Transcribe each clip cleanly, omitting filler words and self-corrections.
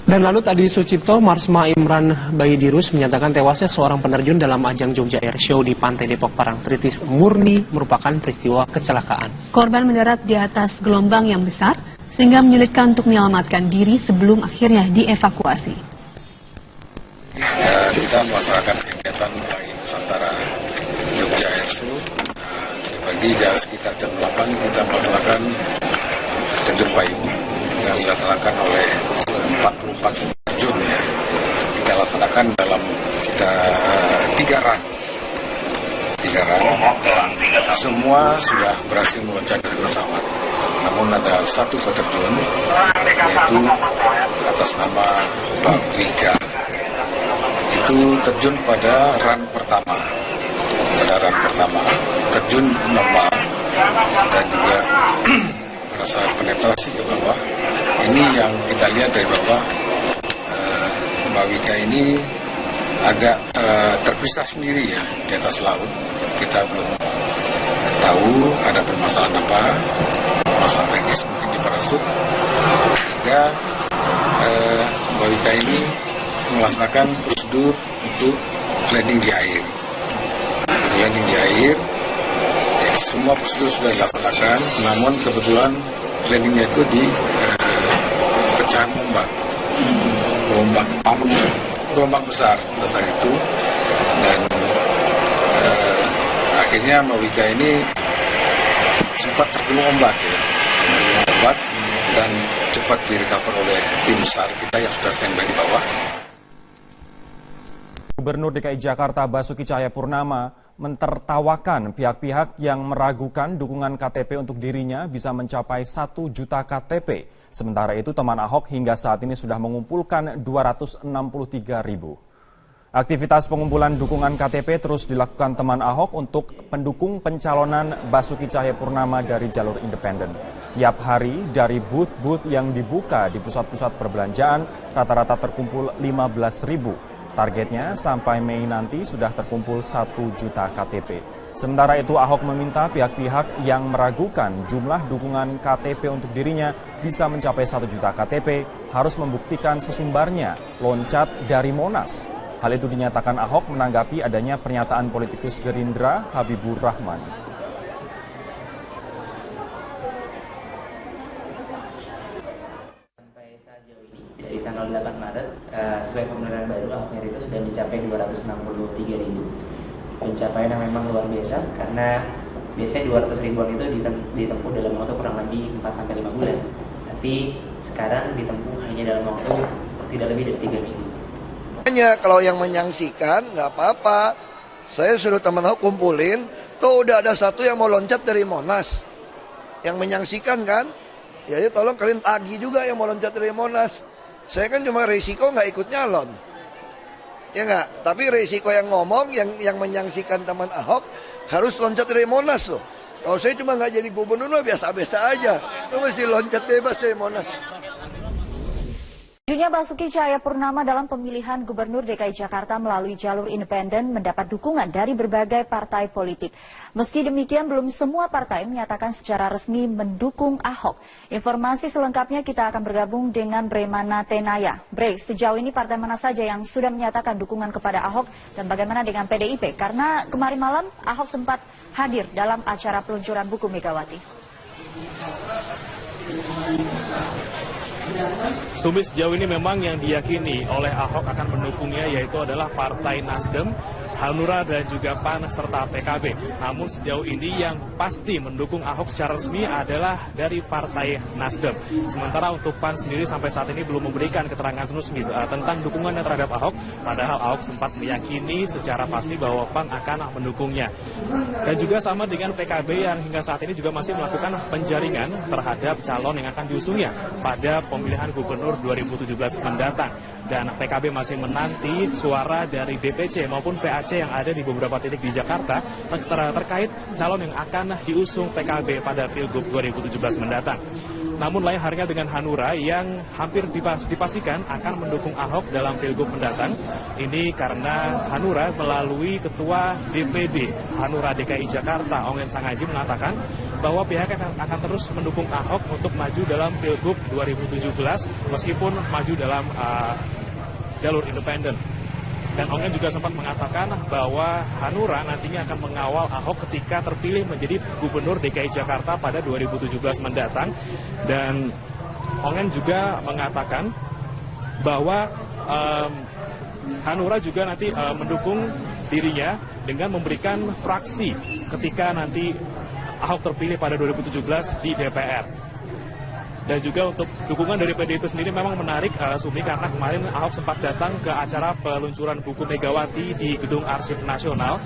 Dan lalu tadi Sucipto, Marsma Imran Bayidirus menyatakan tewasnya seorang penerjun dalam ajang Jogja Air Show di Pantai Depok Parangtritis murni merupakan peristiwa kecelakaan. Korban mendarat di atas gelombang yang besar sehingga menyulitkan untuk menyelamatkan diri sebelum akhirnya dievakuasi. Kita melaksanakan kegiatan Pelangi Nusantara Jogja Air Show. Pagi sekitar jam 8 kita melaksanakan terjun payung yang dilaksanakan oleh 44 terjun ya. Kita laksanakan dalam tiga run dan semua sudah berhasil meloncat dari pesawat. Namun ada satu peterjun yaitu atas nama Pak Wika. Itu terjun pada run pertama. Terjun normal dan juga merasa penetrasi ke bawah. Ini yang kita lihat dari bawah, Mbak Wika ini agak terpisah sendiri ya di atas laut. Kita belum tahu ada permasalahan apa, masalah teknis mungkin di parasut, sehingga Mbak Wika ini melaksanakan prosedur untuk landing di air. Landing di air, semua prosedur sudah dilaksanakan, namun kebetulan landingnya itu di pecahan gelombang besar itu, dan akhirnya Mbak Wika ini sempat tergulung ombak dan cepat direcover oleh tim SAR kita yang sudah standby di bawah. Gubernur DKI Jakarta Basuki Cahayapurnama mentertawakan pihak-pihak yang meragukan dukungan KTP untuk dirinya bisa mencapai 1 juta KTP. Sementara itu teman Ahok hingga saat ini sudah mengumpulkan 263 ribu. Aktivitas pengumpulan dukungan KTP terus dilakukan teman Ahok untuk pendukung pencalonan Basuki Cahayapurnama dari jalur independen. Tiap hari dari booth-booth yang dibuka di pusat-pusat perbelanjaan rata-rata terkumpul 15 ribu. Targetnya sampai Mei nanti sudah terkumpul 1 juta KTP. Sementara itu Ahok meminta pihak-pihak yang meragukan jumlah dukungan KTP untuk dirinya bisa mencapai 1 juta KTP harus membuktikan sesumbarnya loncat dari Monas. Hal itu dinyatakan Ahok menanggapi adanya pernyataan politikus Gerindra Habibur Rahman. Dari tanggal 8 Maret, sesuai pemilihan baru, Ahok Merit itu sudah mencapai 263 ribu. Pencapaian yang memang luar biasa, karena biasanya 200 ribuan itu ditempuh dalam waktu kurang lebih 4-5 bulan. Tapi sekarang ditempuh hanya dalam waktu tidak lebih dari 3 minggu. Hanya kalau yang menyaksikan nggak apa-apa. Saya suruh teman Ahok kumpulin, tuh udah ada satu yang mau loncat dari Monas. Yang menyaksikan kan, ya tolong kalian tagih juga yang mau loncat dari Monas. Saya kan cuma resiko nggak ikut nyalon, ya nggak. Tapi resiko yang ngomong, yang menyaksikan teman Ahok harus loncat dari Monas loh. Kalau saya cuma nggak jadi gubernur, biasa-biasa aja. Lo mesti loncat bebas dari Monas. Majunya Basuki Cahayapurnama dalam pemilihan Gubernur DKI Jakarta melalui jalur independen mendapat dukungan dari berbagai partai politik. Meski demikian, belum semua partai menyatakan secara resmi mendukung Ahok. Informasi selengkapnya kita akan bergabung dengan Bremana Tenaya. Bre, sejauh ini partai mana saja yang sudah menyatakan dukungan kepada Ahok dan bagaimana dengan PDIP? Karena kemarin malam Ahok sempat hadir dalam acara peluncuran buku Megawati. Sumi, sejauh ini memang yang diyakini oleh Ahok akan mendukungnya yaitu adalah Partai Nasdem, Hanura dan juga PAN serta PKB. Namun sejauh ini yang pasti mendukung Ahok secara resmi adalah dari Partai Nasdem. Sementara untuk PAN sendiri sampai saat ini belum memberikan keterangan resmi tentang dukungannya terhadap Ahok. Padahal Ahok sempat meyakini secara pasti bahwa PAN akan mendukungnya. Dan juga sama dengan PKB yang hingga saat ini juga masih melakukan penjaringan terhadap calon yang akan diusungnya pada pemilihan gubernur 2017 mendatang. Dan PKB masih menanti suara dari DPC maupun PAC yang ada di beberapa titik di Jakarta terkait calon yang akan diusung PKB pada Pilgub 2017 mendatang. Namun lain halnya dengan Hanura yang hampir dipastikan akan mendukung Ahok dalam Pilgub mendatang. Ini karena Hanura melalui Ketua DPD Hanura DKI Jakarta, Ongen Sangaji, mengatakan bahwa pihaknya akan terus mendukung Ahok untuk maju dalam Pilgub 2017 meskipun maju dalam jalur independen. Dan Ongen juga sempat mengatakan bahwa Hanura nantinya akan mengawal Ahok ketika terpilih menjadi Gubernur DKI Jakarta pada 2017 mendatang. Dan Ongen juga mengatakan bahwa Hanura juga nanti mendukung dirinya dengan memberikan fraksi ketika nanti Ahok terpilih pada 2017 di DPR. Dan juga untuk dukungan dari PDIP sendiri memang menarik, Sumi, karena kemarin Ahok sempat datang ke acara peluncuran buku Megawati di Gedung Arsip Nasional.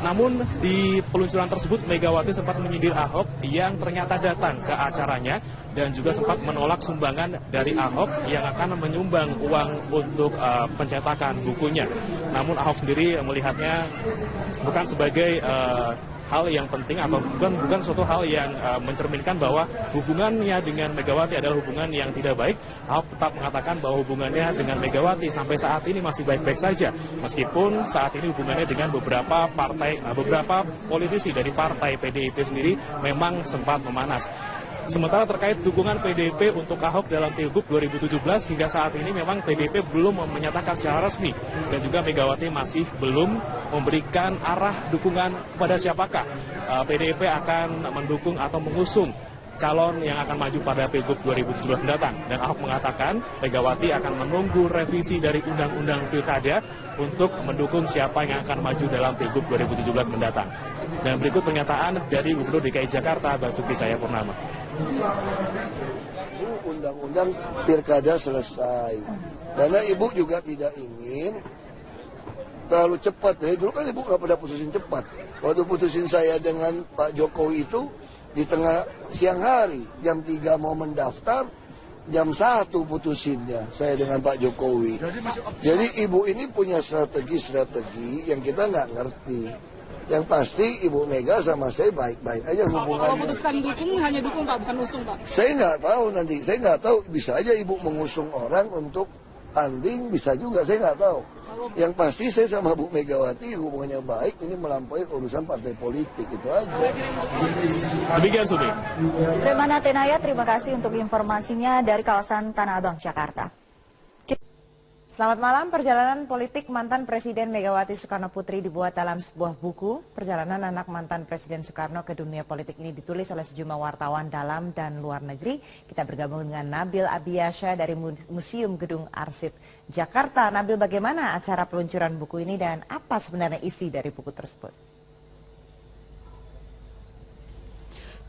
Namun di peluncuran tersebut Megawati sempat menyindir Ahok yang ternyata datang ke acaranya dan juga sempat menolak sumbangan dari Ahok yang akan menyumbang uang untuk pencetakan bukunya. Namun Ahok sendiri melihatnya bukan sebagai hal yang penting atau bukan suatu hal yang mencerminkan bahwa hubungannya dengan Megawati adalah hubungan yang tidak baik. Ahok tetap mengatakan bahwa hubungannya dengan Megawati sampai saat ini masih baik-baik saja, meskipun saat ini hubungannya dengan beberapa politisi dari partai PDIP sendiri memang sempat memanas. Sementara terkait dukungan PDIP untuk Ahok dalam Pilgub 2017, hingga saat ini memang PDIP belum menyatakan secara resmi dan juga Megawati masih belum memberikan arah dukungan kepada siapakah PDIP akan mendukung atau mengusung calon yang akan maju pada Pilgub 2017 mendatang. Dan Ahok mengatakan Megawati akan menunggu revisi dari Undang-Undang Pilkada untuk mendukung siapa yang akan maju dalam Pilgub 2017 mendatang. Dan berikut pernyataan dari Gubernur DKI Jakarta Basuki Cahayapurnama. Undang-undang Pilkada selesai. Karena Ibu juga tidak ingin terlalu cepat. Dari dulu kan Ibu nggak pernah putusin cepat. Waktu putusin saya dengan Pak Jokowi itu di tengah siang hari, jam 3 mau mendaftar, jam 1 putusinnya saya dengan Pak Jokowi. Jadi Ibu ini punya strategi yang kita nggak ngerti. Yang pasti Ibu Mega sama saya baik-baik aja hubungannya. Kalau putuskan dukung, hanya dukung Pak, bukan usung Pak? Saya nggak tahu nanti, saya nggak tahu. Bisa aja Ibu mengusung orang untuk tanding, bisa juga, saya nggak tahu. Yang pasti saya sama Bu Megawati hubungannya baik, ini melampaui urusan partai politik, itu aja. Demikian, Sumi. Remana Tenaya, terima kasih untuk informasinya dari kawasan Tanah Abang, Jakarta. Selamat malam. Perjalanan politik mantan Presiden Megawati Soekarno Putri dibuat dalam sebuah buku. Perjalanan anak mantan Presiden Soekarno ke dunia politik ini ditulis oleh sejumlah wartawan dalam dan luar negeri. Kita bergabung dengan Nabil Abiyasha dari Museum Gedung Arsip Jakarta. Nabil, bagaimana acara peluncuran buku ini dan apa sebenarnya isi dari buku tersebut?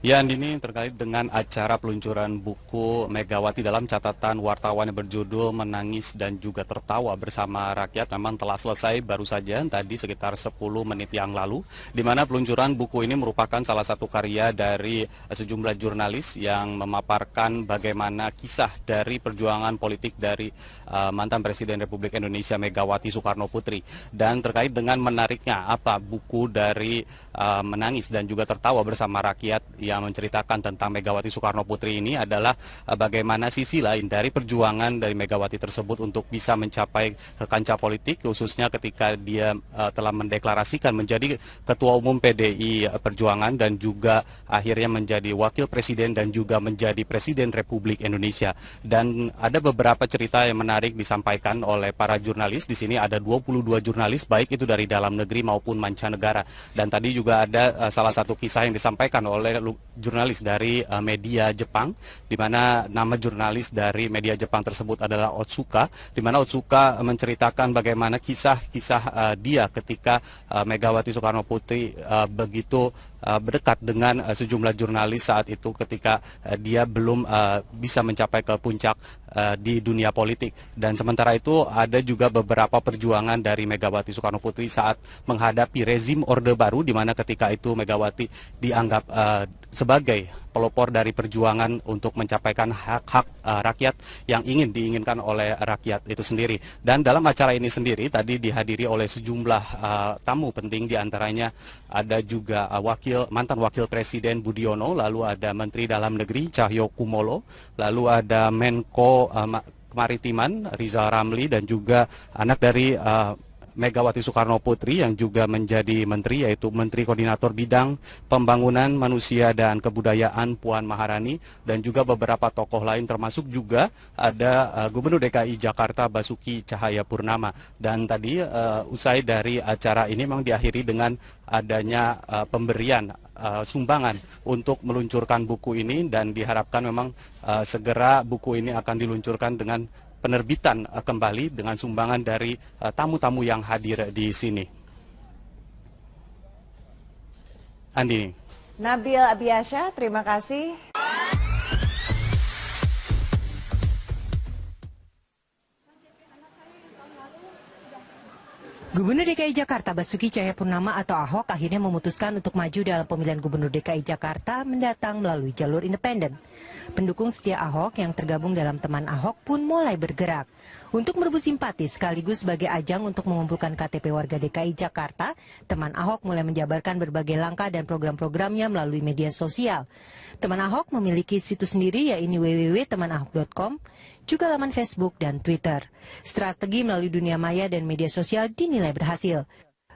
Ya, Andini, terkait dengan acara peluncuran buku Megawati dalam catatan wartawan yang berjudul Menangis dan juga Tertawa Bersama Rakyat memang telah selesai baru saja tadi sekitar 10 menit yang lalu, di mana peluncuran buku ini merupakan salah satu karya dari sejumlah jurnalis yang memaparkan bagaimana kisah dari perjuangan politik dari mantan Presiden Republik Indonesia Megawati Soekarno Putri. Dan terkait dengan menariknya apa buku dari Menangis dan juga Tertawa Bersama Rakyat yang menceritakan tentang Megawati Soekarno Putri ini adalah bagaimana sisi lain dari perjuangan dari Megawati tersebut untuk bisa mencapai ke kancah politik, khususnya ketika dia telah mendeklarasikan menjadi Ketua Umum PDI Perjuangan dan juga akhirnya menjadi Wakil Presiden dan juga menjadi Presiden Republik Indonesia. Dan ada beberapa cerita yang menarik disampaikan oleh para jurnalis. Di sini ada 22 jurnalis, baik itu dari dalam negeri maupun mancanegara. Dan tadi juga ada salah satu kisah yang disampaikan oleh jurnalis dari media Jepang, di mana nama jurnalis dari media Jepang tersebut adalah Otsuka, di mana Otsuka menceritakan bagaimana kisah-kisah dia ketika Megawati Soekarno Putri begitu berdekat dengan sejumlah jurnalis saat itu ketika dia belum bisa mencapai ke puncak di dunia politik. Dan sementara itu ada juga beberapa perjuangan dari Megawati Soekarno Putri saat menghadapi rezim Orde Baru, di mana ketika itu Megawati dianggap sebagai pelopor dari perjuangan untuk mencapaikan hak-hak rakyat yang diinginkan oleh rakyat itu sendiri. Dan dalam acara ini sendiri tadi dihadiri oleh sejumlah tamu penting, diantaranya ada juga mantan Wakil Presiden Budiono, lalu ada Menteri Dalam Negeri Cahyokumolo, lalu ada Menko Kemaritiman Rizal Ramli, dan juga anak dari Megawati Soekarno Putri yang juga menjadi menteri, yaitu Menteri Koordinator Bidang Pembangunan Manusia dan Kebudayaan Puan Maharani, dan juga beberapa tokoh lain, termasuk juga ada Gubernur DKI Jakarta Basuki Cahayapurnama. Dan tadi usai dari acara ini memang diakhiri dengan adanya pemberian sumbangan untuk meluncurkan buku ini, dan diharapkan memang segera buku ini akan diluncurkan dengan penerbitan kembali dengan sumbangan dari tamu-tamu yang hadir di sini. Andini. Nabil Abiasya, terima kasih. Gubernur DKI Jakarta Basuki Cahayapurnama atau Ahok akhirnya memutuskan untuk maju dalam pemilihan Gubernur DKI Jakarta mendatang melalui jalur independen. Pendukung setia Ahok yang tergabung dalam teman Ahok pun mulai bergerak. Untuk merebut simpati sekaligus sebagai ajang untuk mengumpulkan KTP warga DKI Jakarta, teman Ahok mulai menjabarkan berbagai langkah dan program-programnya melalui media sosial. Teman Ahok memiliki situs sendiri yaitu www.temanahok.com, juga laman Facebook dan Twitter. Strategi melalui dunia maya dan media sosial dinilai berhasil.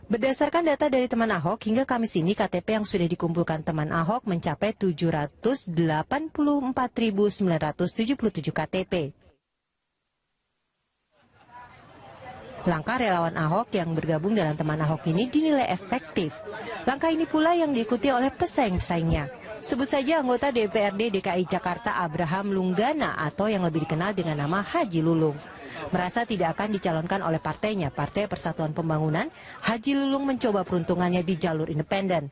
Berdasarkan data dari teman Ahok, hingga Kamis ini KTP yang sudah dikumpulkan teman Ahok mencapai 784.977 KTP. Langkah relawan Ahok yang bergabung dalam teman Ahok ini dinilai efektif. Langkah ini pula yang diikuti oleh pesaing-pesaingnya. Sebut saja anggota DPRD DKI Jakarta Abraham Lunggana atau yang lebih dikenal dengan nama Haji Lulung. Merasa tidak akan dicalonkan oleh partainya, Partai Persatuan Pembangunan, Haji Lulung mencoba peruntungannya di jalur independen.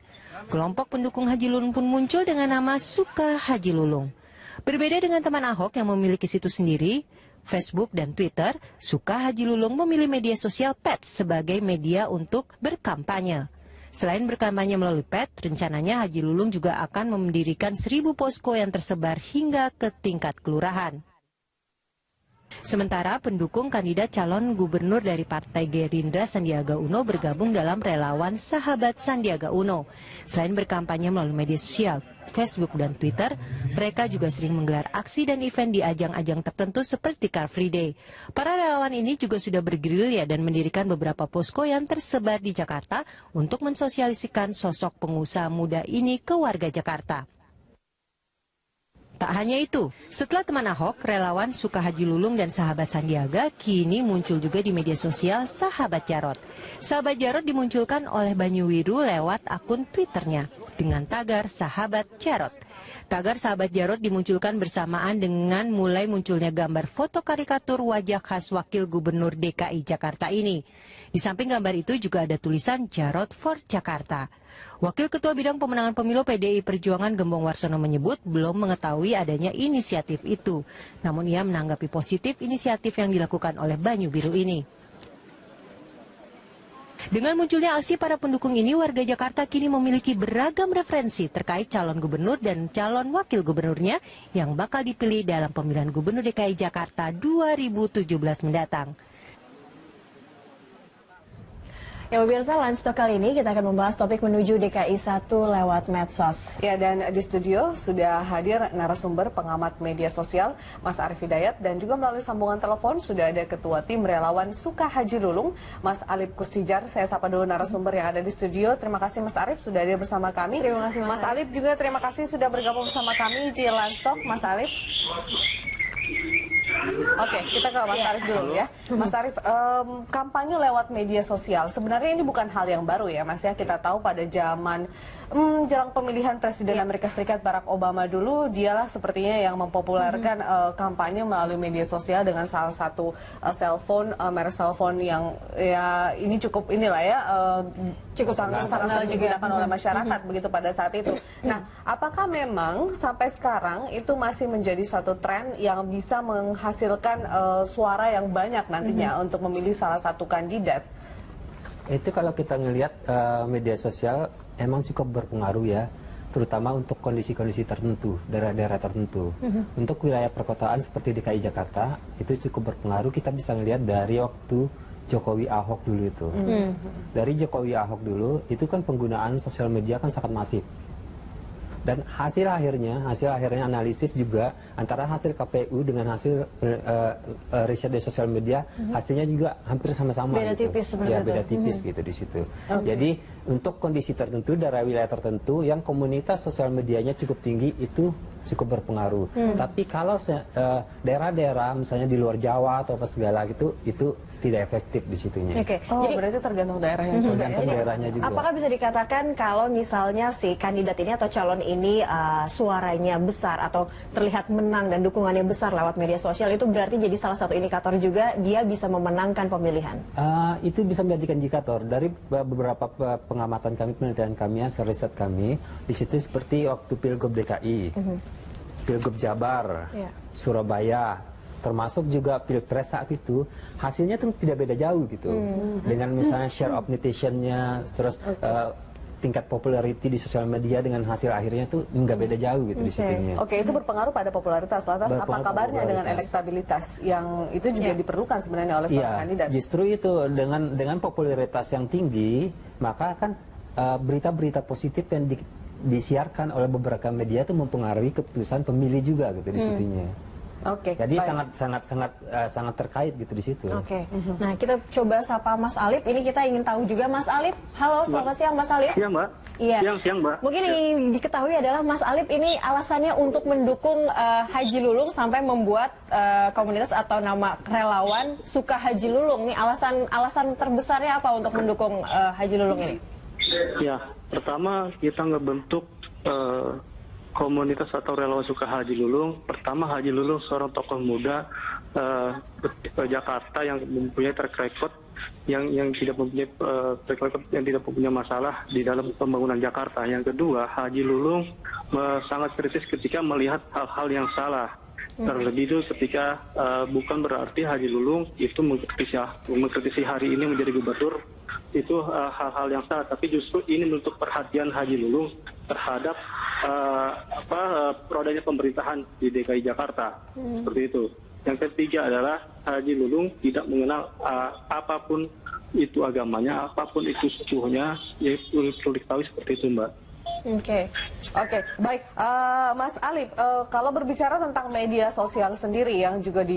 Kelompok pendukung Haji Lulung pun muncul dengan nama Suka Haji Lulung. Berbeda dengan teman Ahok yang memiliki situs sendiri, Facebook dan Twitter, Suka Haji Lulung memilih media sosial Pets sebagai media untuk berkampanye. Selain berkampanye melalui PET, rencananya Haji Lulung juga akan mendirikan 1.000 posko yang tersebar hingga ke tingkat kelurahan. Sementara pendukung kandidat calon gubernur dari Partai Gerindra Sandiaga Uno bergabung dalam relawan Sahabat Sandiaga Uno. Selain berkampanye melalui media sosial, Facebook dan Twitter, mereka juga sering menggelar aksi dan event di ajang-ajang tertentu seperti Car Free Day. Para relawan ini juga sudah bergerilya dan mendirikan beberapa posko yang tersebar di Jakarta untuk mensosialisikan sosok pengusaha muda ini ke warga Jakarta. Tak hanya itu, setelah teman Ahok, relawan Suka Haji Lulung dan Sahabat Sandiaga kini muncul juga di media sosial Sahabat Jarot. Sahabat Jarot dimunculkan oleh Banyu Wiru lewat akun Twitternya dengan tagar Sahabat Jarot. Tagar Sahabat Jarot dimunculkan bersamaan dengan mulai munculnya gambar foto karikatur wajah khas Wakil Gubernur DKI Jakarta ini. Di samping gambar itu juga ada tulisan Jarot for Jakarta. Wakil Ketua Bidang Pemenangan Pemilu PDI Perjuangan Gembong Warsono menyebut belum mengetahui adanya inisiatif itu. Namun ia menanggapi positif inisiatif yang dilakukan oleh Banyu Biru ini. Dengan munculnya aksi para pendukung ini, warga Jakarta kini memiliki beragam referensi terkait calon gubernur dan calon wakil gubernurnya yang bakal dipilih dalam pemilihan Gubernur DKI Jakarta 2017 mendatang. Ya pemirsa, Lunch Talk kali ini kita akan membahas topik menuju DKI 1 lewat medsos. Ya, dan di studio sudah hadir narasumber pengamat media sosial Mas Arief Hidayat, dan juga melalui sambungan telepon sudah ada Ketua Tim Relawan Suka Haji Lulung, Mas Alip Kustijar. Saya sapa dulu narasumber yang ada di studio. Terima kasih Mas Arief sudah hadir bersama kami. Terima kasih Mas Alip juga terima kasih sudah bergabung bersama kami di Lunch Talk. Mas Alip. Oke, kita ke Mas Arief dulu ya. Mas Arief, kampanye lewat media sosial, sebenarnya ini bukan hal yang baru ya Mas ya. Kita tahu pada zaman jelang pemilihan Presiden Amerika Serikat Barack Obama dulu, dialah sepertinya yang mempopulerkan kampanye melalui media sosial dengan salah satu merek cellphone yang ya ini cukup inilah ya, cukup sangat digunakan oleh masyarakat begitu pada saat itu. Nah, apakah memang sampai sekarang itu masih menjadi satu tren yang bisa menghasilkan suara yang banyak nantinya untuk memilih salah satu kandidat? Itu kalau kita ngelihat media sosial emang cukup berpengaruh ya, terutama untuk kondisi-kondisi tertentu, daerah-daerah tertentu. Untuk wilayah perkotaan seperti DKI Jakarta, itu cukup berpengaruh. Kita bisa ngelihat dari waktu Jokowi Ahok dulu itu. Dari Jokowi Ahok dulu, itu kan penggunaan sosial media kan sangat masif. Dan hasil akhirnya analisis juga antara hasil KPU dengan hasil riset di sosial media, hasilnya juga hampir sama-sama. Beda gitu. tipis seperti ya, itu. beda tipis gitu di situ. Jadi untuk kondisi tertentu daerah wilayah tertentu yang komunitas sosial medianya cukup tinggi itu cukup berpengaruh. Tapi kalau daerah-daerah misalnya di luar Jawa atau apa segala gitu, itu tidak efektif di situnya. Oke. Oh, Jadi berarti tergantung daerahnya juga. Tergantung daerahnya juga. apakah bisa dikatakan kalau misalnya si kandidat ini atau calon ini suaranya besar atau terlihat menang dan dukungannya besar lewat media sosial, itu berarti jadi salah satu indikator juga dia bisa memenangkan pemilihan? Itu bisa menjadi indikator dari beberapa pengamatan kami, penelitian kami, hasil riset kami. Di situ seperti waktu Pilgub DKI, Pilgub Jabar, Surabaya, termasuk juga Pilpres saat itu, hasilnya tuh tidak beda jauh gitu. Dengan misalnya share of netizen-nya, terus tingkat popularity di sosial media dengan hasil akhirnya tuh nggak beda jauh gitu di situnya. Oke, itu berpengaruh pada popularitas. Lantas apa kabarnya dengan elektabilitas yang itu juga diperlukan sebenarnya oleh seorang kandidat? Justru itu dengan popularitas yang tinggi, maka kan berita-berita positif yang disiarkan oleh beberapa media itu mempengaruhi keputusan pemilih juga gitu di situnya. Oke. Jadi sangat terkait gitu di situ. Oke. Nah, kita coba sapa Mas Alip. Ini kita ingin tahu juga Mas Alip. Halo, selamat siang Mas Alip. Iya, Mbak. Iya. Siang, Mbak. Mungkin yang ingin diketahui adalah Mas Alip ini alasannya untuk mendukung Haji Lulung sampai membuat komunitas atau nama relawan Suka Haji Lulung. Nih alasan terbesarnya apa untuk mendukung Haji Lulung ini? Ya, pertama kita ngebentuk komunitas atau relawan Suka Haji Lulung. Pertama, Haji Lulung seorang tokoh muda Jakarta yang mempunyai track record yang tidak mempunyai masalah di dalam pembangunan Jakarta. Yang kedua, Haji Lulung sangat kritis ketika melihat hal-hal yang salah. Terlebih itu ketika bukan berarti Haji Lulung itu mengkritisi hari ini menjadi gubernur itu hal-hal yang salah, tapi justru ini bentuk perhatian Haji Lulung terhadap rodanya pemerintahan di DKI Jakarta. Seperti itu. Yang ketiga adalah Haji Lulung tidak mengenal apapun itu agamanya, apapun itu sukunya, yaitu perlu diketahui seperti itu, Mbak. Oke, baik, Mas Alip, kalau berbicara tentang media sosial sendiri yang juga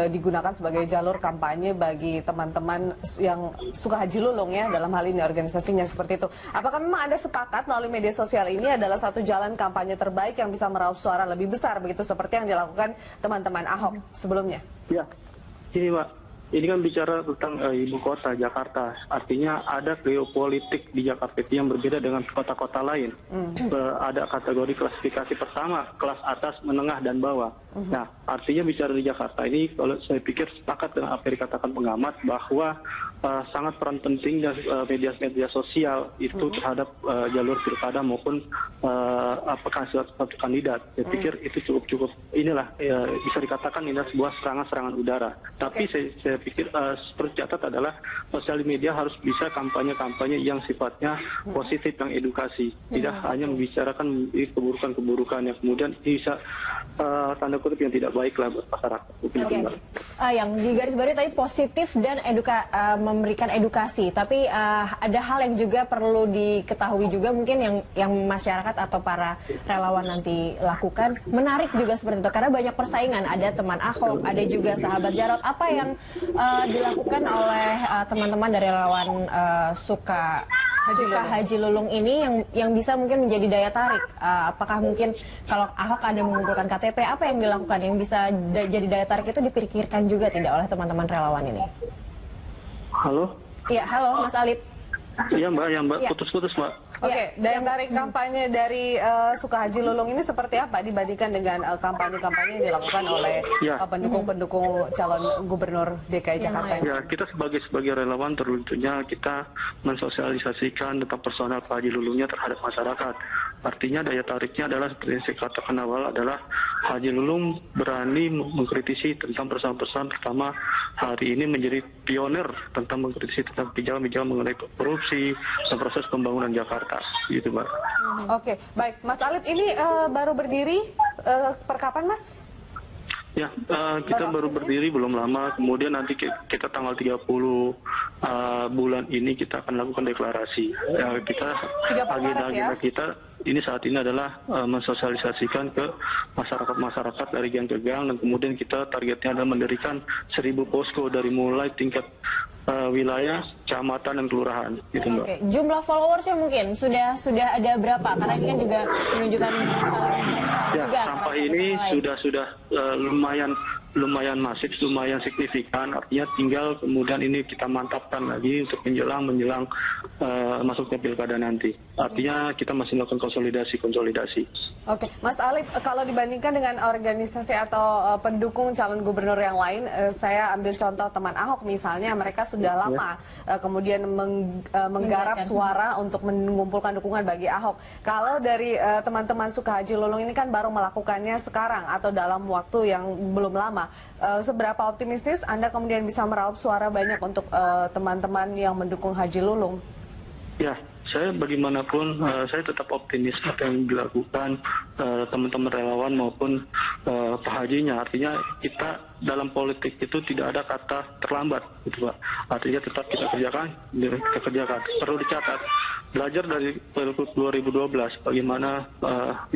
digunakan sebagai jalur kampanye bagi teman-teman yang suka Haji Lulung ya, dalam hal ini organisasinya seperti itu, apakah memang ada sepakat melalui media sosial ini adalah satu jalan kampanye terbaik yang bisa meraup suara lebih besar begitu seperti yang dilakukan teman-teman Ahok sebelumnya? Ya, ini Mbak. Ini kan bicara tentang ibu kota Jakarta, artinya ada geopolitik di Jakarta itu yang berbeda dengan kota-kota lain. Ada kategori klasifikasi pertama, kelas atas, menengah, dan bawah. Nah, artinya bicara di Jakarta ini, kalau saya pikir sepakat dengan apa yang dikatakan pengamat bahwa sangat peran penting media sosial itu terhadap jalur pilkada maupun satu kandidat. Saya pikir itu cukup inilah bisa dikatakan ini sebuah serangan udara. Tapi saya pikir tercatat adalah sosial media harus bisa kampanye-kampanye yang sifatnya positif, yang edukasi, tidak hanya membicarakan keburukan-keburukan yang kemudian bisa tanda kutip yang tidak baik lah buat masyarakat. Yang digarisbawahi tadi positif dan memberikan edukasi, tapi ada hal yang juga perlu diketahui juga mungkin yang masyarakat atau para relawan nanti lakukan, menarik juga seperti itu karena banyak persaingan, ada teman Ahok, ada juga sahabat Jarot. Apa yang dilakukan oleh teman-teman dari relawan Suka Haji Lulung ini yang bisa mungkin menjadi daya tarik? Apakah mungkin kalau Ahok ada mengumpulkan KTP, apa yang dilakukan yang bisa jadi daya tarik itu dipikirkan juga tidak oleh teman-teman relawan ini? Halo? Iya, halo Mas Alip. Iya Mbak, putus-putus Mbak. Oke, daya tarik kampanye dari Suka Haji Lulung ini seperti apa dibandingkan dengan kampanye-kampanye yang dilakukan oleh pendukung-pendukung calon gubernur DKI Jakarta? Ya, kita sebagai relawan tentunya kita mensosialisasikan tentang personal Pak Haji Lulungnya terhadap masyarakat. Artinya daya tariknya adalah seperti yang saya katakan awal adalah Haji Lulung berani mengkritisi tentang persoalan-persoalan, pertama hari ini menjadi pionir tentang mengkritisi tentang pijakan mengenai korupsi dan proses pembangunan Jakarta. Gitu, Mbak. Oke, baik. Mas Alip ini baru berdiri per kapan, Mas? Ya, kita baru berdiri belum lama, kemudian nanti kita tanggal 30 bulan ini kita akan lakukan deklarasi. Kita agenda kita ini saat ini adalah mensosialisasikan ke masyarakat dari gang ke gang, dan kemudian kita targetnya adalah mendirikan 1000 posko dari mulai tingkat wilayah, kecamatan dan kelurahan, gitu Mbak. Oke, jumlah followersnya mungkin sudah ada berapa? Karena ini kan juga menunjukkan saling bersaing ya, juga. Sampai ini sudah lumayan masif, lumayan signifikan. Artinya tinggal kemudian ini kita mantapkan lagi untuk menjelang masuknya pilkada nanti. Artinya kita masih melakukan konsolidasi. Oke, Mas Alif, kalau dibandingkan dengan organisasi atau pendukung calon gubernur yang lain, saya ambil contoh teman Ahok misalnya, mereka sudah lama kemudian menggarap suara untuk mengumpulkan dukungan bagi Ahok. Kalau dari teman-teman Sukahaji Lulung ini kan baru melakukannya sekarang atau dalam waktu yang belum lama. Seberapa optimistis Anda kemudian bisa meraup suara banyak untuk teman-teman yang mendukung Haji Lulung? Ya, saya bagaimanapun saya tetap optimis apa yang dilakukan teman-teman relawan maupun Pak Hajinya. Artinya kita dalam politik itu tidak ada kata terlambat, gitu Pak. Artinya tetap kita kerjakan. Perlu dicatat, belajar dari Pilgub 2012 bagaimana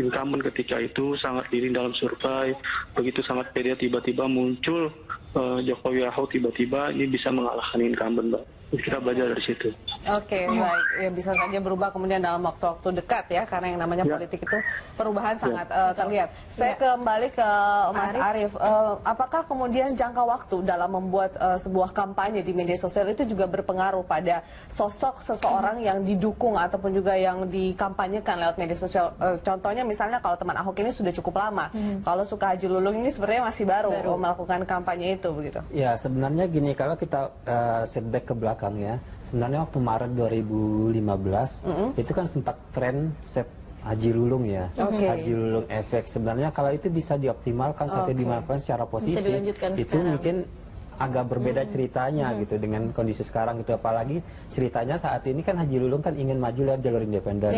incumbent ketika itu sangat miring dalam survei, begitu sangat pede, tiba-tiba muncul Jokowi Ahok, tiba-tiba ini bisa mengalahkan incumbent, Mbak. Kita belajar dari situ. Oke, baik. Ya, bisa saja berubah kemudian dalam waktu-waktu dekat ya, karena yang namanya politik itu perubahan sangat terlihat. Saya kembali ke Mas Arief. Apakah kemudian jangka waktu dalam membuat sebuah kampanye di media sosial itu juga berpengaruh pada sosok seseorang yang didukung ataupun juga yang dikampanyekan lewat media sosial? Contohnya misalnya kalau teman Ahok ini sudah cukup lama, kalau Sukahaji Lulung ini sepertinya masih baru melakukan kampanye itu, begitu? Ya, sebenarnya gini, kalau kita setback ke belakang ya, sebenarnya waktu Maret 2015 itu kan sempat tren Save Haji Lulung ya, Haji Lulung efek. Sebenarnya kalau itu bisa dioptimalkan sampai dimanfaatkan secara positif, itu mungkin agak berbeda ceritanya gitu dengan kondisi sekarang gitu. Apalagi ceritanya saat ini kan Haji Lulung kan ingin maju lewat jalur independen.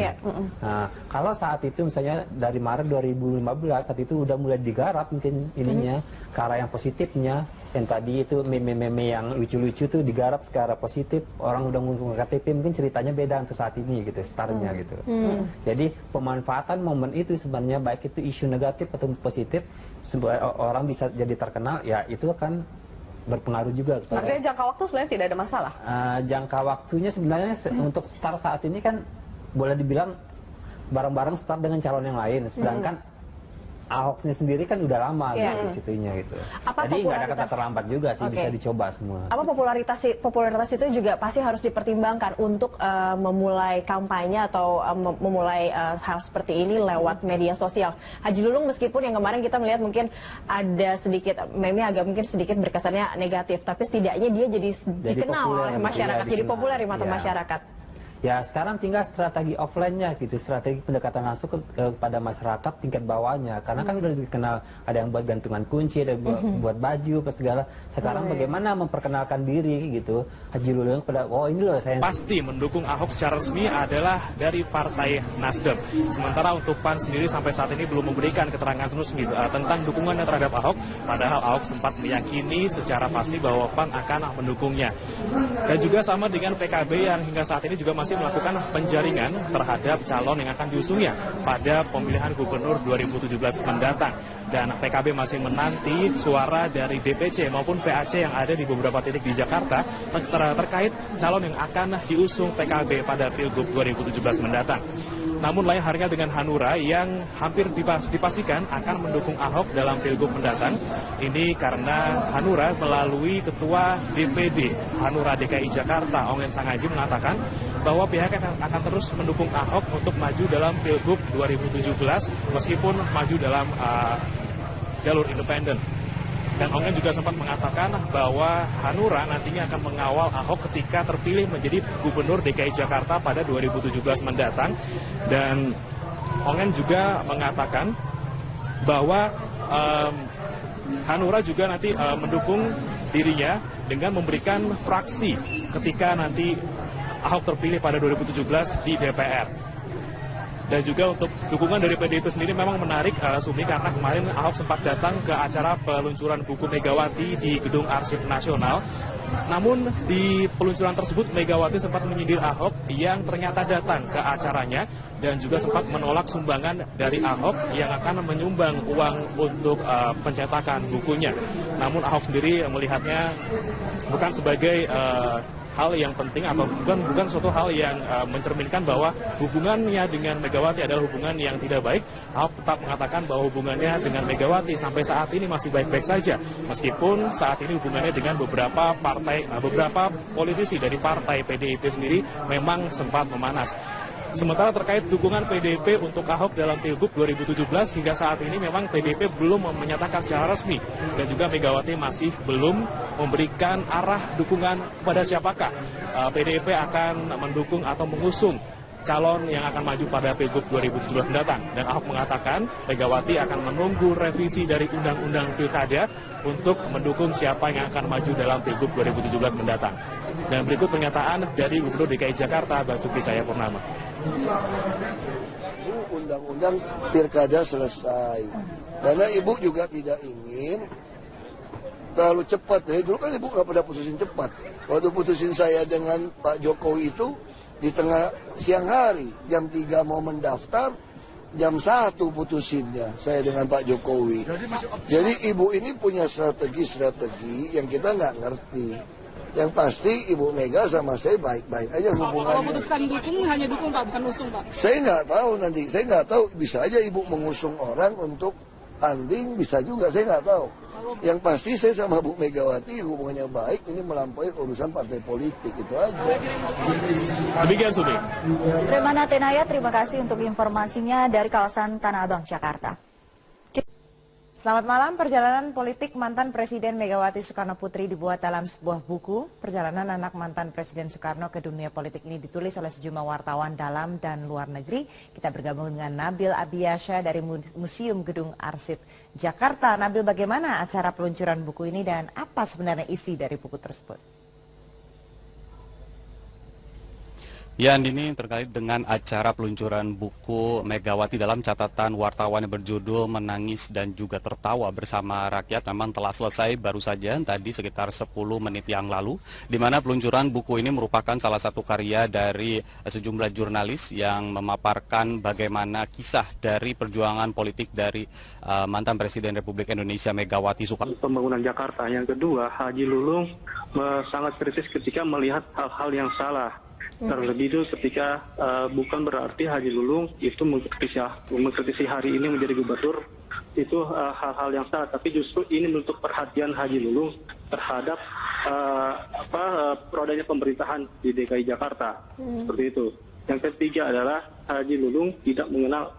Nah, kalau saat itu misalnya dari Maret 2015 saat itu udah mulai digarap mungkin ininya ke arah yang positifnya. Yang tadi itu meme-meme yang lucu-lucu tuh digarap secara positif, orang udah ngumpul KTP, mungkin ceritanya beda untuk saat ini gitu, startnya gitu. Jadi pemanfaatan momen itu sebenarnya baik itu isu negatif atau positif, sebuah orang bisa jadi terkenal, ya itu akan berpengaruh juga. Artinya jangka waktu sebenarnya tidak ada masalah? Jangka waktunya sebenarnya untuk start saat ini kan boleh dibilang bareng-bareng start dengan calon yang lain, sedangkan Ahoknya sendiri kan udah lama gitu di situnya gitu. Jadi nggak ada kata terlambat juga sih, bisa dicoba semua. Apa popularitas itu juga pasti harus dipertimbangkan untuk memulai kampanye atau memulai hal seperti ini lewat media sosial. Haji Lulung meskipun yang kemarin kita melihat mungkin ada sedikit meme agak mungkin sedikit berkesannya negatif, tapi setidaknya dia jadi dikenal oleh masyarakat, jadi populer di mata masyarakat. Ya sekarang tinggal strategi offline-nya gitu, strategi pendekatan langsung kepada masyarakat tingkat bawahnya. Karena kan udah dikenal, ada yang buat gantungan kunci, ada yang buat baju, apa segala. Sekarang bagaimana memperkenalkan diri gitu, Haji Lulung pada, oh ini loh saya. Pasti mendukung Ahok secara resmi adalah dari Partai Nasdem. Sementara untuk PAN sendiri sampai saat ini belum memberikan keterangan resmi tentang dukungannya terhadap Ahok. Padahal Ahok sempat meyakini secara pasti bahwa PAN akan mendukungnya. Dan juga sama dengan PKB yang hingga saat ini juga masih melakukan penjaringan terhadap calon yang akan diusungnya pada pemilihan gubernur 2017 mendatang. Dan PKB masih menanti suara dari DPC maupun PAC yang ada di beberapa titik di Jakarta terkait calon yang akan diusung PKB pada Pilgub 2017 mendatang. Namun lain halnya dengan Hanura yang hampir dipastikan akan mendukung Ahok dalam Pilgub mendatang. Ini karena Hanura melalui Ketua DPD Hanura DKI Jakarta, Ongen Sangaji, mengatakan bahwa pihaknya akan terus mendukung Ahok untuk maju dalam Pilgub 2017 meskipun maju dalam jalur independen. Dan Ongen juga sempat mengatakan bahwa Hanura nantinya akan mengawal Ahok ketika terpilih menjadi Gubernur DKI Jakarta pada 2017 mendatang. Dan Ongen juga mengatakan bahwa Hanura juga nanti mendukung dirinya dengan memberikan fraksi ketika nanti Ahok terpilih pada 2017 di DPR. Dan juga untuk dukungan dari PDIP sendiri memang menarik, Sumi, karena kemarin Ahok sempat datang ke acara peluncuran buku Megawati di Gedung Arsip Nasional. Namun di peluncuran tersebut Megawati sempat menyindir Ahok yang ternyata datang ke acaranya dan juga sempat menolak sumbangan dari Ahok yang akan menyumbang uang untuk pencetakan bukunya. Namun Ahok sendiri melihatnya bukan sebagai hal yang penting atau bukan suatu hal yang mencerminkan bahwa hubungannya dengan Megawati adalah hubungan yang tidak baik. Ahok tetap mengatakan bahwa hubungannya dengan Megawati sampai saat ini masih baik-baik saja, meskipun saat ini hubungannya dengan beberapa politisi dari partai PDIP sendiri memang sempat memanas. Sementara terkait dukungan PDIP untuk Ahok dalam Pilgub 2017, hingga saat ini memang PDIP belum menyatakan secara resmi dan juga Megawati masih belum memberikan arah dukungan kepada siapakah PDIP akan mendukung atau mengusung calon yang akan maju pada Pilgub 2017 mendatang. Dan Ahok mengatakan Megawati akan menunggu revisi dari Undang-Undang Pilkada untuk mendukung siapa yang akan maju dalam Pilgub 2017 mendatang. Dan berikut pernyataan dari Gubernur DKI Jakarta Basuki Cahayapurnama. Undang-undang Pilkada selesai. Karena Ibu juga tidak ingin terlalu cepat. Dari dulu kan Ibu nggak pernah putusin cepat. Waktu putusin saya dengan Pak Jokowi itu di tengah siang hari, jam 3 mau mendaftar, jam 1 putusinnya saya dengan Pak Jokowi. Jadi Ibu ini punya strategi yang kita nggak ngerti. Yang pasti Ibu Mega sama saya baik-baik aja hubungannya. Kalau putuskan dukung, hanya dukung Pak, bukan usung Pak? Saya nggak tahu nanti, saya nggak tahu, bisa aja Ibu mengusung orang untuk tanding, bisa juga, saya nggak tahu. Yang pasti saya sama Bu Megawati hubungannya baik, ini melampaui urusan partai politik, itu aja. Demikian, Sumi. Tremana Tenaya, terima kasih untuk informasinya dari kawasan Tanah Abang, Jakarta. Selamat malam, perjalanan politik mantan Presiden Megawati Soekarno Putri dibuat dalam sebuah buku. Perjalanan anak mantan Presiden Soekarno ke dunia politik ini ditulis oleh sejumlah wartawan dalam dan luar negeri. Kita bergabung dengan Nabil Abiyasha dari Museum Gedung Arsip Jakarta. Nabil, bagaimana acara peluncuran buku ini dan apa sebenarnya isi dari buku tersebut? Ya, Andini, terkait dengan acara peluncuran buku Megawati dalam catatan wartawan yang berjudul Menangis dan juga Tertawa Bersama Rakyat memang telah selesai baru saja tadi sekitar 10 menit yang lalu, di mana peluncuran buku ini merupakan salah satu karya dari sejumlah jurnalis yang memaparkan bagaimana kisah dari perjuangan politik dari mantan Presiden Republik Indonesia Megawati Soekarno. Pembangunan Jakarta. Yang kedua, Haji Lulung sangat kritis ketika melihat hal-hal yang salah. Terlebih itu ketika bukan berarti Haji Lulung itu mengkritisi hari ini menjadi gubernur itu hal-hal yang salah, tapi justru ini untuk perhatian Haji Lulung terhadap rodanya pemerintahan di DKI Jakarta. Seperti itu. Yang ketiga adalah Haji Lulung tidak mengenal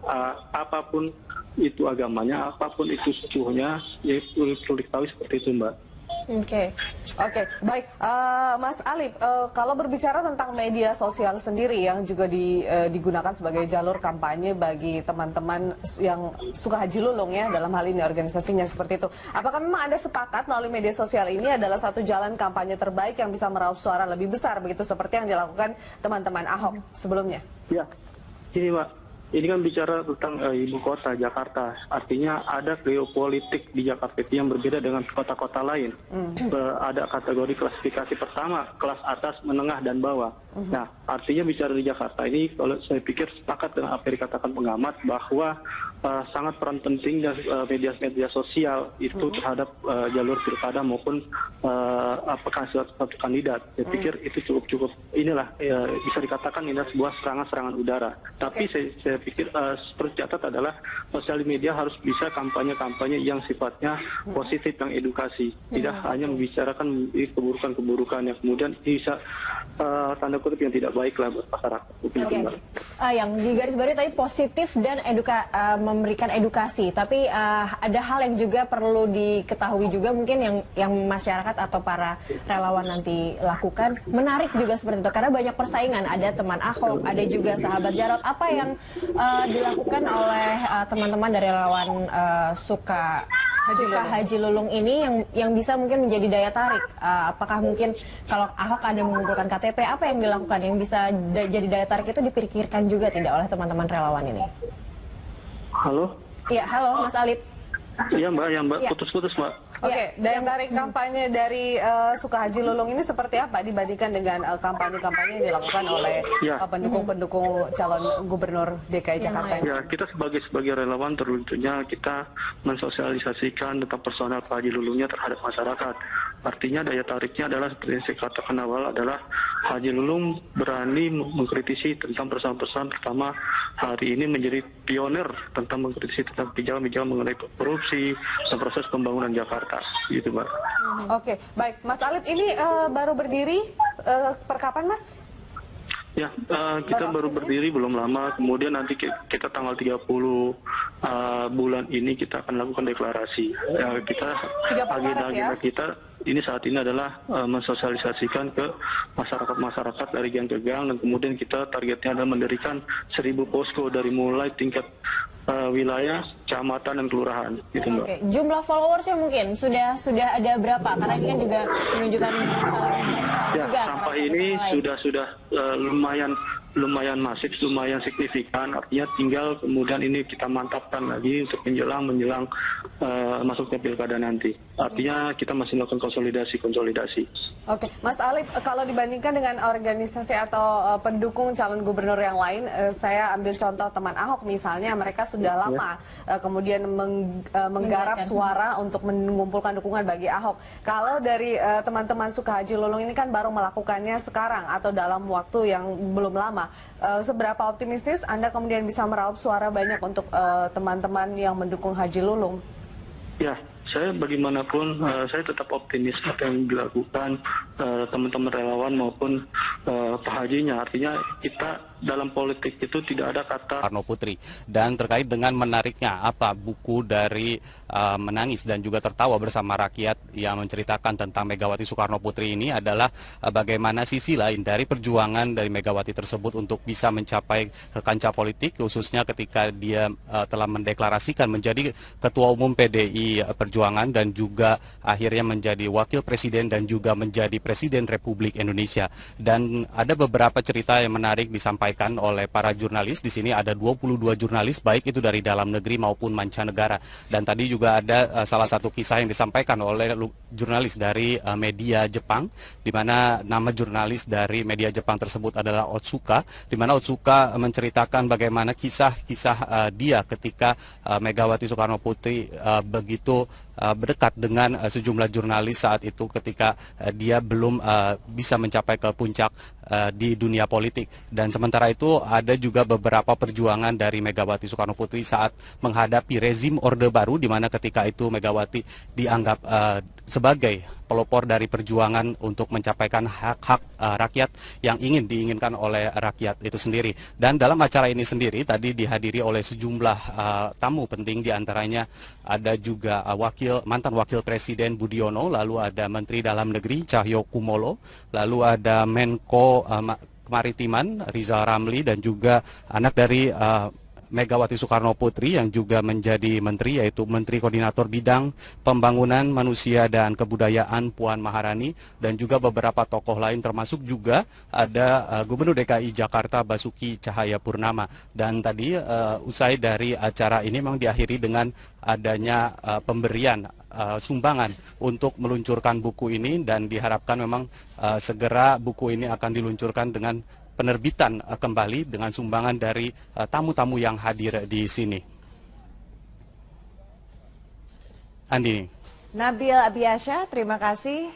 apapun itu agamanya, apapun itu sukunya, yaitu perlu diketahui seperti itu, Mbak. Oke, baik, Mas Alip, kalau berbicara tentang media sosial sendiri yang juga digunakan sebagai jalur kampanye bagi teman-teman yang suka Haji Lulung ya, dalam hal ini organisasinya seperti itu, apakah memang Anda sepakat melalui media sosial ini adalah satu jalan kampanye terbaik yang bisa meraup suara lebih besar begitu seperti yang dilakukan teman-teman Ahok sebelumnya? Ya, ini Mbak. Ini kan bicara tentang ibu kota Jakarta, artinya ada geopolitik di Jakarta itu yang berbeda dengan kota-kota lain. Ada kategori klasifikasi pertama, kelas atas, menengah, dan bawah. Nah, artinya bicara di Jakarta ini, kalau saya pikir sepakat dengan apa yang dikatakan pengamat bahwa sangat peran penting dan media sosial itu terhadap jalur pilkada maupun apakah satu kandidat. Saya pikir itu cukup inilah bisa dikatakan ini sebuah serangan udara. Tapi saya pikir perlu catat adalah sosial media harus bisa kampanye-kampanye yang sifatnya positif, yang edukasi, tidak hanya membicarakan keburukan-keburukan yang kemudian bisa tanda kutip yang tidak baik lah buat masyarakat. Yang digarisbawahi tadi positif dan memberikan edukasi, tapi ada hal yang juga perlu diketahui juga mungkin yang masyarakat atau para relawan nanti lakukan, menarik juga seperti itu karena banyak persaingan, ada teman Ahok, ada juga sahabat Jarot. Apa yang dilakukan oleh teman-teman dari relawan suka suka Haji Lulung ini yang bisa mungkin menjadi daya tarik? Apakah mungkin kalau Ahok ada mengumpulkan KTP, apa yang dilakukan yang bisa jadi daya tarik itu dipikirkan juga tidak oleh teman-teman relawan ini? Halo? Iya, halo Mas Alip. Iya Mbak, putus-putus Mbak. Oke, daya tarik kampanye dari Suka Haji Lulung ini seperti apa dibandingkan dengan kampanye-kampanye yang dilakukan oleh pendukung-pendukung calon gubernur DKI Jakarta ini? Ya, kita sebagai relawan tentunya kita mensosialisasikan tentang personal Pak Haji Lulungnya terhadap masyarakat. Artinya daya tariknya adalah seperti yang saya katakan awal adalah Haji Lulung berani mengkritisi tentang persoalan-persoalan, pertama hari ini menjadi pionir tentang mengkritisi tentang pijakan-pijakan mengenai korupsi dan proses pembangunan Jakarta. Gitu, Mbak. Oke, baik. Mas Alip ini baru berdiri per kapan, Mas? Ya, kita baru berdiri belum lama. Kemudian nanti kita tanggal 30 bulan ini kita akan lakukan deklarasi. Kita agenda kita ini saat ini adalah mensosialisasikan ke masyarakat dari gang ke gang, dan kemudian kita targetnya adalah mendirikan 1000 posko dari mulai tingkat wilayah, kecamatan dan kelurahan, gitu Mbak. Oke, jumlah followersnya mungkin sudah ada berapa? Karena ini kan juga menunjukkan saling bersaing juga. Sampai ini sudah lumayan masif, lumayan signifikan. Artinya tinggal kemudian ini kita mantapkan lagi untuk menjelang masuknya pilkada nanti. Artinya kita masih melakukan konsolidasi. Oke, Mas Alip, kalau dibandingkan dengan organisasi atau pendukung calon gubernur yang lain, saya ambil contoh teman Ahok misalnya, mereka sudah lama kemudian menggarap suara untuk mengumpulkan dukungan bagi Ahok. Kalau dari teman-teman Suka Haji Lulung ini kan baru melakukannya sekarang atau dalam waktu yang belum lama. Seberapa optimistis Anda kemudian bisa meraup suara banyak untuk teman-teman yang mendukung Haji Lulung? Ya, saya bagaimanapun saya tetap optimis apa yang dilakukan teman-teman relawan maupun Pak Hajinya. Artinya kita dalam politik itu tidak ada kata Soekarno Putri. Dan terkait dengan menariknya apa buku dari Menangis dan juga Tertawa Bersama Rakyat yang menceritakan tentang Megawati Soekarno Putri ini adalah bagaimana sisi lain dari perjuangan dari Megawati tersebut untuk bisa mencapai ke kancah politik, khususnya ketika dia telah mendeklarasikan menjadi Ketua Umum PDI Perjuangan dan juga akhirnya menjadi Wakil Presiden dan juga menjadi Presiden Republik Indonesia. Dan ada beberapa cerita yang menarik disampaikan oleh para jurnalis. Di sini ada 22 jurnalis, baik itu dari dalam negeri maupun mancanegara. Dan tadi juga ada salah satu kisah yang disampaikan oleh jurnalis dari media Jepang, di mana nama jurnalis dari media Jepang tersebut adalah Otsuka, di mana Otsuka menceritakan bagaimana kisah-kisah dia ketika Megawati Soekarno Putri begitu berdekat dengan sejumlah jurnalis saat itu ketika dia belum bisa mencapai ke puncak di dunia politik. Dan sementara itu ada juga beberapa perjuangan dari Megawati Soekarno Putri saat menghadapi rezim Orde Baru, di mana ketika itu Megawati dianggap sebagai pelopor dari perjuangan untuk mencapaikan hak-hak rakyat yang diinginkan oleh rakyat itu sendiri. Dan dalam acara ini sendiri tadi dihadiri oleh sejumlah tamu penting, diantaranya ada juga mantan wakil presiden Budiono, lalu ada Menteri Dalam Negeri Cahyokumolo, lalu ada Menko Kemaritiman Rizal Ramli, dan juga anak dari Megawati Soekarno Putri yang juga menjadi menteri, yaitu Menteri Koordinator Bidang Pembangunan Manusia dan Kebudayaan Puan Maharani, dan juga beberapa tokoh lain, termasuk juga ada Gubernur DKI Jakarta Basuki Cahayapurnama. Dan tadi usai dari acara ini memang diakhiri dengan adanya pemberian sumbangan untuk meluncurkan buku ini, dan diharapkan memang segera buku ini akan diluncurkan dengan penerbitan kembali dengan sumbangan dari tamu-tamu yang hadir di sini. Andi. Nabil Abiasya, terima kasih.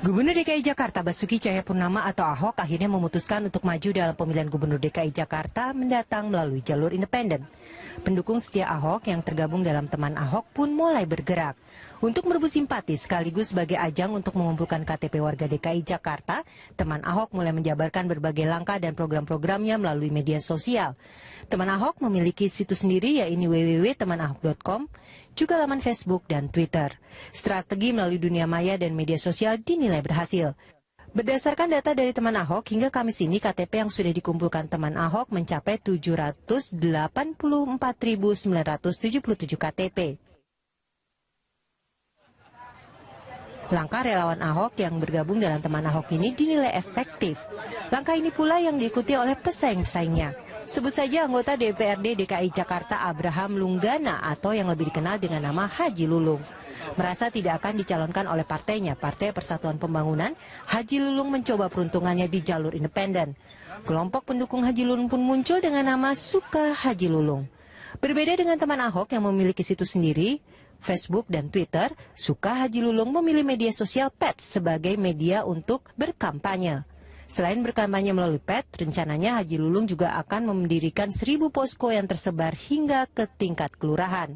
Gubernur DKI Jakarta Basuki Cahayapurnama atau Ahok akhirnya memutuskan untuk maju dalam pemilihan Gubernur DKI Jakarta mendatang melalui jalur independen. Pendukung setia Ahok yang tergabung dalam teman Ahok pun mulai bergerak. Untuk merebut simpati sekaligus sebagai ajang untuk mengumpulkan KTP warga DKI Jakarta, teman Ahok mulai menjabarkan berbagai langkah dan program-programnya melalui media sosial. Teman Ahok memiliki situs sendiri, yaitu www.temanahok.com, juga laman Facebook dan Twitter. Strategi melalui dunia maya dan media sosial dinilai berhasil. Berdasarkan data dari teman Ahok, hingga Kamis ini KTP yang sudah dikumpulkan teman Ahok mencapai 784.977 KTP. Langkah relawan Ahok yang bergabung dalam teman Ahok ini dinilai efektif. Langkah ini pula yang diikuti oleh pesaing-pesaingnya. Sebut saja anggota DPRD DKI Jakarta Abraham Lunggana atau yang lebih dikenal dengan nama Haji Lulung. Merasa tidak akan dicalonkan oleh partainya, Partai Persatuan Pembangunan, Haji Lulung mencoba peruntungannya di jalur independen. Kelompok pendukung Haji Lulung pun muncul dengan nama Suka Haji Lulung. Berbeda dengan teman Ahok yang memiliki situs sendiri, Facebook dan Twitter, Suka Haji Lulung memilih media sosial Pets sebagai media untuk berkampanye. Selain berkampanye melalui Pets, rencananya Haji Lulung juga akan mendirikan 1.000 posko yang tersebar hingga ke tingkat kelurahan.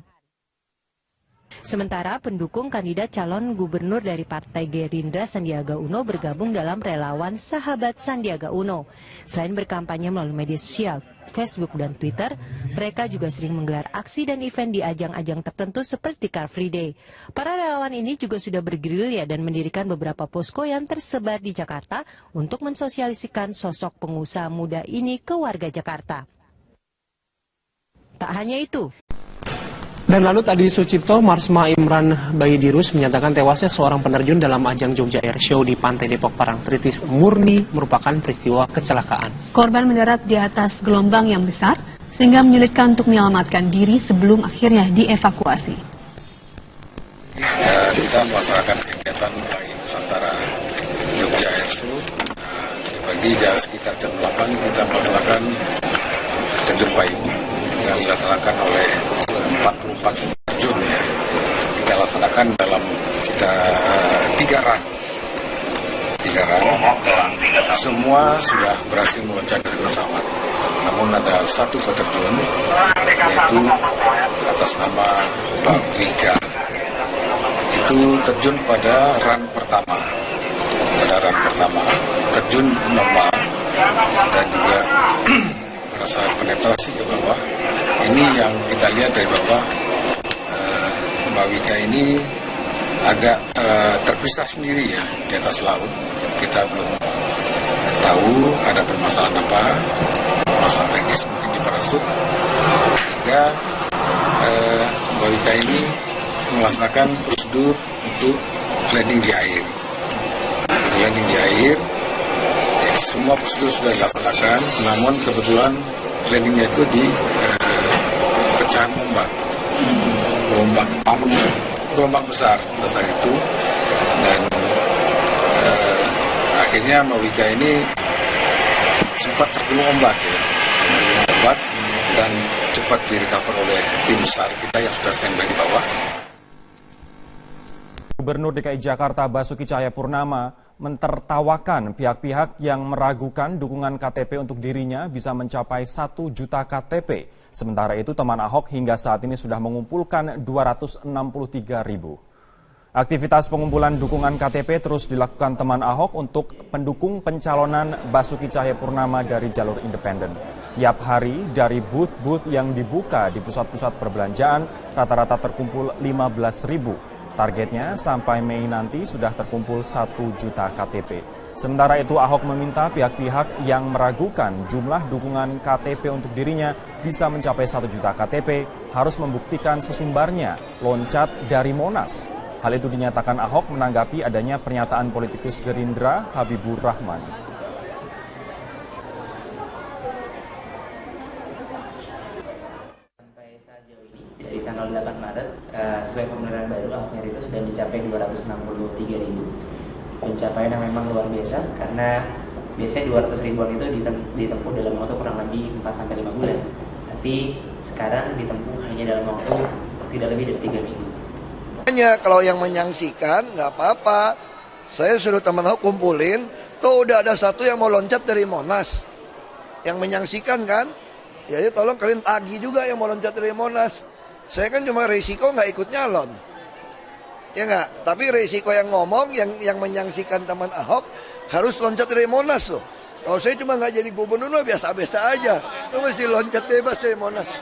Sementara pendukung kandidat calon gubernur dari Partai Gerindra Sandiaga Uno bergabung dalam relawan Sahabat Sandiaga Uno. Selain berkampanye melalui media sosial, Facebook dan Twitter, mereka juga sering menggelar aksi dan event di ajang-ajang tertentu seperti Car Free Day. Para relawan ini juga sudah bergerilya dan mendirikan beberapa posko yang tersebar di Jakarta untuk mensosialisikan sosok pengusaha muda ini ke warga Jakarta. Tak hanya itu. Dan lalu tadi Sucipto Marsma Imran Bayidirus menyatakan tewasnya seorang penerjun dalam ajang Jogja Air Show di Pantai Depok Parangtritis murni merupakan peristiwa kecelakaan. Korban mendarat di atas gelombang yang besar sehingga menyulitkan untuk menyelamatkan diri sebelum akhirnya dievakuasi. Kita melaksanakan kegiatan Melayu Nusantara Jogja Air Show. Tadi pagi jam sekitar jam 8 kita melaksanakan terjun payung yang dilaksanakan oleh 44 terjun ya. Kita laksanakan dalam kita 3 run dan semua sudah berhasil meloncat dari pesawat. Namun ada satu peterjun yaitu atas nama Bang Rika. Itu terjun pada run pertama. Terjun normal dan juga merasa penetrasi ke bawah. Ini yang kita lihat dari bawah, Mbak Wika ini agak terpisah sendiri ya di atas laut. Kita belum tahu ada permasalahan apa, permasalahan teknis mungkin di parasut. Sehingga Mbak Wika ini melaksanakan prosedur untuk landing di air. Landing di air, semua prosedur sudah dilaksanakan, namun kebetulan landingnya itu di pecahan gelombang besar itu, dan akhirnya Mbak Wika ini sempat tergulung ombak dan cepat direcover oleh tim SAR kita yang sudah standby di bawah. Gubernur DKI Jakarta Basuki Cahayapurnama mentertawakan pihak-pihak yang meragukan dukungan KTP untuk dirinya bisa mencapai 1 juta KTP. Sementara itu teman Ahok hingga saat ini sudah mengumpulkan 263.000. Aktivitas pengumpulan dukungan KTP terus dilakukan teman Ahok untuk pendukung pencalonan Basuki Cahayapurnama dari jalur independen. Tiap hari dari booth-booth yang dibuka di pusat-pusat perbelanjaan rata-rata terkumpul 15.000. Targetnya sampai Mei nanti sudah terkumpul 1 juta KTP. Sementara itu Ahok meminta pihak-pihak yang meragukan jumlah dukungan KTP untuk dirinya bisa mencapai 1 juta KTP harus membuktikan sesumbarnya loncat dari Monas. Hal itu dinyatakan Ahok menanggapi adanya pernyataan politikus Gerindra Habibur Rahman. Dari tanggal 8 Maret, sesuai pembenaran baru, Ahok itu sudah mencapai 263.000. Pencapaian yang memang luar biasa, karena biasanya 200 ribuan itu ditempuh dalam waktu kurang lebih 4-5 bulan. Tapi sekarang ditempuh hanya dalam waktu tidak lebih dari 3 minggu. Hanya kalau yang menyaksikan nggak apa-apa. Saya suruh teman Ahok kumpulin, tuh udah ada satu yang mau loncat dari Monas. Yang menyaksikan kan? Ya tolong kalian tagih juga yang mau loncat dari Monas. Saya kan cuma resiko nggak ikut nyalon, ya nggak. Tapi resiko yang ngomong, yang menyaksikan teman Ahok harus loncat dari Monas loh. Kalau saya cuma nggak jadi gubernur, biasa-biasa aja. Lu mesti loncat bebas dari Monas.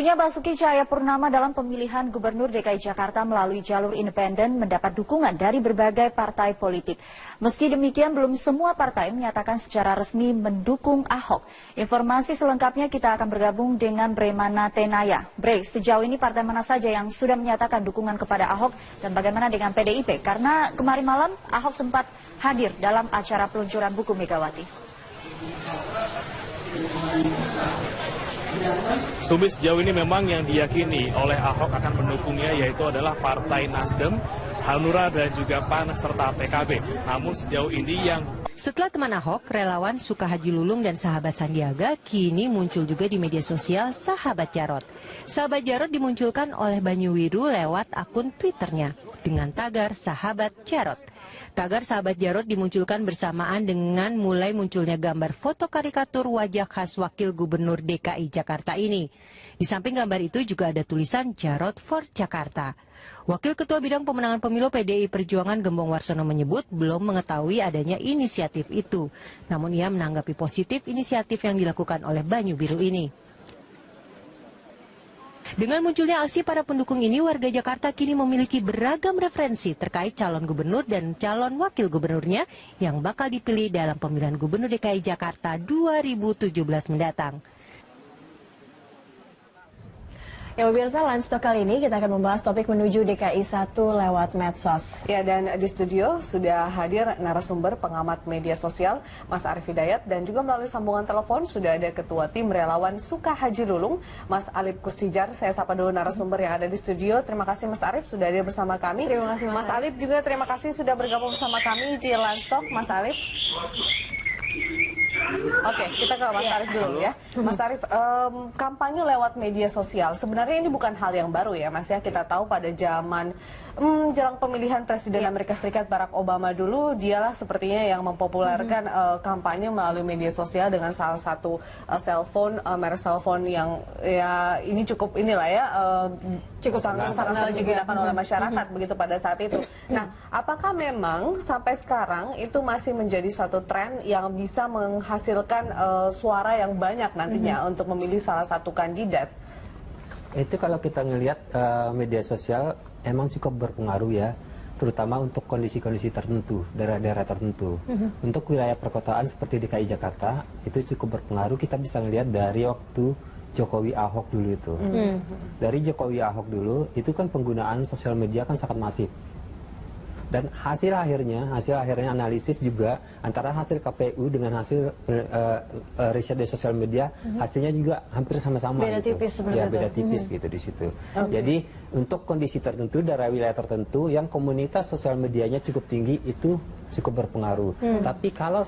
Majunya Basuki Cahayapurnama dalam pemilihan Gubernur DKI Jakarta melalui jalur independen mendapat dukungan dari berbagai partai politik. Meski demikian, belum semua partai menyatakan secara resmi mendukung Ahok. Informasi selengkapnya kita akan bergabung dengan Bremana Tenaya. Bre, sejauh ini partai mana saja yang sudah menyatakan dukungan kepada Ahok dan bagaimana dengan PDIP? Karena kemarin malam Ahok sempat hadir dalam acara peluncuran buku Megawati. Sumi, sejauh ini memang yang diyakini oleh Ahok akan mendukungnya yaitu adalah Partai Nasdem, Hanura dan juga PAN serta PKB. Namun sejauh ini yang setelah teman Ahok, relawan Suka Haji Lulung dan sahabat Sandiaga kini muncul juga di media sosial Sahabat Jarot. Sahabat Jarot dimunculkan oleh Banyu Wiru lewat akun Twitternya dengan tagar Sahabat Jarot. Tagar Sahabat Jarot dimunculkan bersamaan dengan mulai munculnya gambar foto karikatur wajah khas Wakil Gubernur DKI Jakarta ini. Di samping gambar itu juga ada tulisan Jarot for Jakarta. Wakil Ketua Bidang Pemenangan Pemilu PDI Perjuangan Gembong Warsono menyebut belum mengetahui adanya inisiatif itu. Namun ia menanggapi positif inisiatif yang dilakukan oleh Banyu Biru ini. Dengan munculnya aksi para pendukung ini, warga Jakarta kini memiliki beragam referensi terkait calon gubernur dan calon wakil gubernurnya yang bakal dipilih dalam pemilihan Gubernur DKI Jakarta 2017 mendatang. Ya pemirsa, Lunch Talk kali ini kita akan membahas topik menuju DKI 1 lewat medsos. Ya, dan di studio sudah hadir narasumber pengamat media sosial Mas Arief Hidayat, dan juga melalui sambungan telepon sudah ada Ketua Tim Relawan Suka Haji Lulung, Mas Alip Kustijar. Saya sapa dulu narasumber yang ada di studio. Terima kasih Mas Arief sudah hadir bersama kami. Terima kasih Mas Alip juga terima kasih sudah bergabung bersama kami di Lunch Talk. Mas Alip. Oke, kita ke Mas Arief dulu ya. Mas Arief, kampanye lewat media sosial sebenarnya ini bukan hal yang baru ya Mas ya. Kita tahu pada zaman jelang pemilihan Presiden Amerika Serikat Barack Obama dulu, dialah sepertinya yang mempopulerkan kampanye melalui media sosial dengan salah satu merek cellphone yang ya ini cukup inilah ya cukup sangat digunakan oleh masyarakat begitu pada saat itu. Nah, apakah memang sampai sekarang itu masih menjadi satu tren yang bisa menghasilkan suara yang banyak nantinya untuk memilih salah satu kandidat? Itu kalau kita ngelihat media sosial emang cukup berpengaruh ya, terutama untuk kondisi-kondisi tertentu, daerah-daerah tertentu. Untuk wilayah perkotaan seperti DKI Jakarta itu cukup berpengaruh. Kita bisa ngelihat dari waktu Jokowi Ahok dulu itu. Dari Jokowi Ahok dulu itu kan penggunaan sosial media kan sangat masif. Dan hasil akhirnya analisis juga antara hasil KPU dengan hasil riset di sosial media, hasilnya juga hampir sama-sama. Beda gitu. tipis sebenarnya. Ya, beda tipis gitu di situ. Jadi untuk kondisi tertentu, daerah wilayah tertentu yang komunitas sosial medianya cukup tinggi itu cukup berpengaruh. Tapi kalau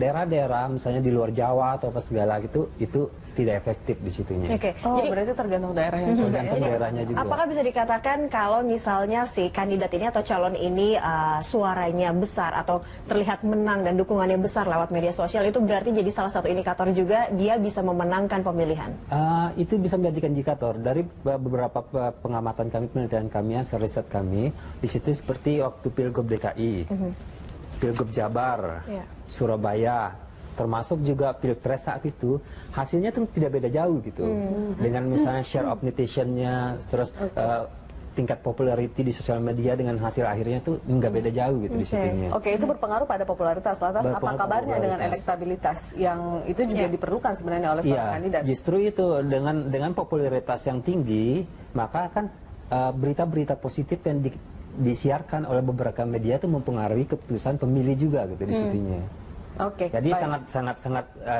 daerah-daerah misalnya di luar Jawa atau apa segala gitu, itu tidak efektif di situnya. Oke. Jadi berarti tergantung daerahnya juga. Tergantung daerahnya juga. Apakah bisa dikatakan kalau misalnya si kandidat ini atau calon ini suaranya besar atau terlihat menang dan dukungannya besar lewat media sosial, itu berarti jadi salah satu indikator juga dia bisa memenangkan pemilihan? Itu bisa menjadi indikator dari beberapa pengamatan kami, penelitian kami, riset kami. Di situ seperti waktu Pilgub DKI, Pilgub Jabar, Surabaya, termasuk juga Pilpres saat itu, hasilnya tuh tidak beda jauh gitu. Dengan misalnya share of netizen-nya, terus tingkat popularity di sosial media dengan hasil akhirnya tuh nggak beda jauh gitu di situnya. Oke, itu berpengaruh pada popularitas. Lantas apa kabarnya dengan elektabilitas yang itu juga diperlukan sebenarnya oleh seorang kandidat? Justru itu dengan popularitas yang tinggi, maka kan berita-berita positif yang disiarkan oleh beberapa media itu mempengaruhi keputusan pemilih juga gitu di situnya. Oke. Jadi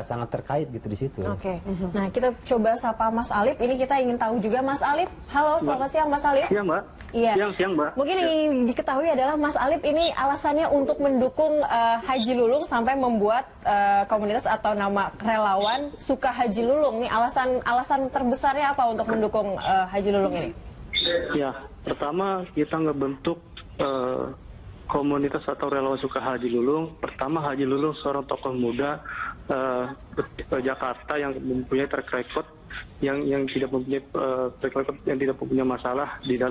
sangat terkait gitu di situ. Oke. Nah, kita coba sapa Mas Alip. Ini kita ingin tahu juga Mas Alip. Halo, selamat siang Mas Alip. Siang, Mbak. Iya. Siang, Mbak. Mungkin yang diketahui adalah Mas Alip ini alasannya untuk mendukung Haji Lulung sampai membuat komunitas atau nama relawan Suka Haji Lulung. Nih alasan terbesarnya apa untuk mendukung Haji Lulung ini? Ya, pertama kita ngebentuk komunitas atau relawan Suka Haji Lulung. Pertama, Haji Lulung seorang tokoh muda Jakarta yang mempunyai track record yang tidak mempunyai track record, yang tidak mempunyai masalah di dalam